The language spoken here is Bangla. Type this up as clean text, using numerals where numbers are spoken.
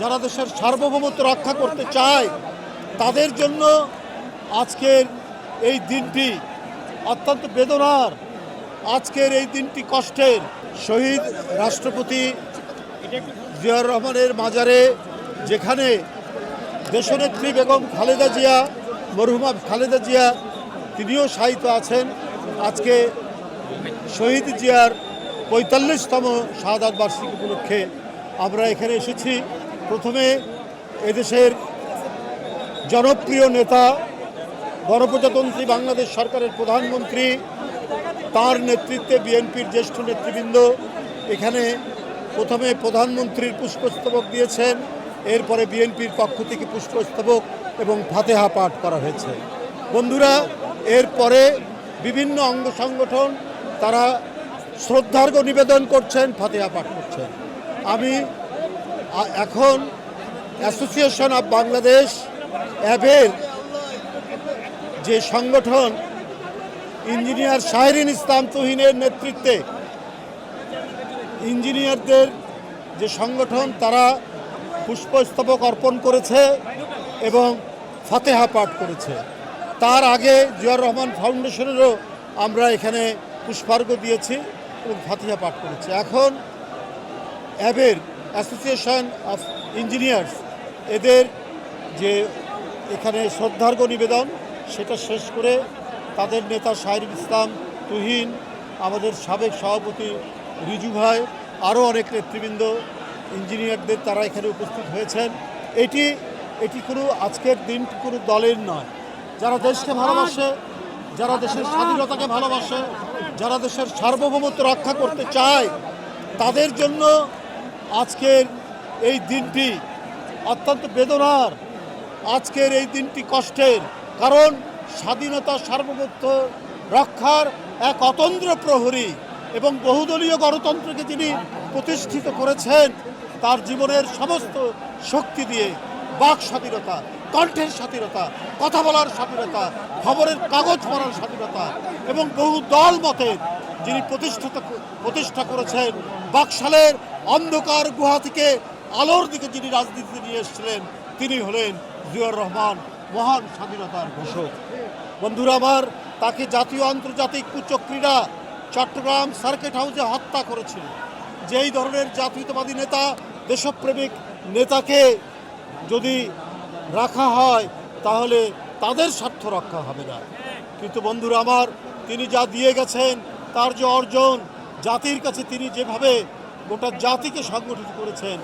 যারা দেশের সার্বভৌমত্ব রক্ষা করতে চায় তাদের জন্য আজকের এই দিনটি অত্যন্ত বেদনার। আজকের এই দিনটি কষ্টের। শহীদ রাষ্ট্রপতি জিয়াউর রহমানের মাজারে, যেখানে দেশনেত্রী বেগম খালেদা জিয়া, মরহুমা খালেদা জিয়া তিনিও শায়িত আছেন, আজকে শহীদ জিয়ার ৪৫তম শাহাদাত বার্ষিকী উপলক্ষে আমরা এখানে এসেছি। প্রথমে এদেশের জনপ্রিয় নেতা, গণপ্রজাতন্ত্রী বাংলাদেশ সরকারের প্রধানমন্ত্রী, তার নেতৃত্বে বিএনপির জ্যেষ্ঠ নেতৃবৃন্দ এখানে প্রথমে প্রধানমন্ত্রীর পুষ্পস্তবক দিয়েছেন, এরপরে বিএনপির পক্ষ থেকে পুষ্পস্তবক এবং ফাতেহা পাঠ করা হয়েছে। বন্ধুরা, এরপরে বিভিন্ন অঙ্গ সংগঠন তারা শ্রদ্ধার্ঘ্য নিবেদন করছেন, ফাতেহা পাঠ করছেন। আমি এখন অ্যাসোসিয়েশন অফ বাংলাদেশ অ্যাবের যে সংগঠন, ইঞ্জিনিয়ার শাহরিন ইসলাম তুহিনের নেতৃত্বে ইঞ্জিনিয়ারদের যে সংগঠন, তারা পুষ্পস্তবক অর্পণ করেছে এবং ফাতেহা পাঠ করেছে। তার আগে জিয়াউর রহমান ফাউন্ডেশনেরও আমরা এখানে পুষ্পার্ঘ্য দিয়েছি এবং ফাতেহা পাঠ করেছি। এখন অ্যাবের অ্যাসোসিয়েশন অফ ইঞ্জিনিয়ার্স এদের যে এখানে শ্রদ্ধার্ঘ্য নিবেদন, সেটা শেষ করে তাদের নেতা শাহরিন ইসলাম তুহিন, আমাদের সাবেক সভাপতি রিজু ভাই, আরও অনেক নেতৃবৃন্দ ইঞ্জিনিয়ারদের তারা এখানে উপস্থিত হয়েছেন। এটি কোনো আজকের দিনটি কোনো দলের নয়। যারা দেশকে ভালোবাসে, যারা দেশের স্বাধীনতাকে ভালোবাসে, যারা দেশের সার্বভৌমত্ব রক্ষা করতে চায় তাদের জন্য আজকের এই দিনটি অত্যন্ত বেদনার। আজকের এই দিনটি কষ্টের, কারণ স্বাধীনতা সার্বভৌমত্ব রক্ষার এক অতন্দ্র প্রহরী এবং বহুদলীয় গণতন্ত্রকে যিনি প্রতিষ্ঠিত করেছেন, তার জীবনের সমস্ত শক্তি দিয়ে বাক স্বাধীনতা, কণ্ঠের স্বাধীনতা, কথা বলার স্বাধীনতা, খবরের কাগজ পড়ার স্বাধীনতা এবং বহু দল মতের যিনি প্রতিষ্ঠা করেছেন, বাকশালের অন্ধকার গুহা থেকে আলোর দিকে যিনি রাজনীতি নিয়ে এসেছিলেন, তিনি হলেন জিয়াউর রহমান, মহান স্বাধীনতার ঘোষক। বন্ধুরা আমার, তাকে জাতীয় আন্তর্জাতিক কুচক্রীরা চট্টগ্রাম সার্কিট হাউসে হত্যা করেছিল। যেই ধরনের জাতীয়তাবাদী নেতা, দেশপ্রেমিক নেতাকে যদি রাখা হয় তাহলে তাদের স্বার্থ রক্ষা হবে না। কিন্তু বন্ধুরা আমার, তিনি যা দিয়ে গেছেন, তার যে অর্জন, জাতির কাছে তিনি যেভাবে গোটা জাতিকে সংগঠিত করেছেন,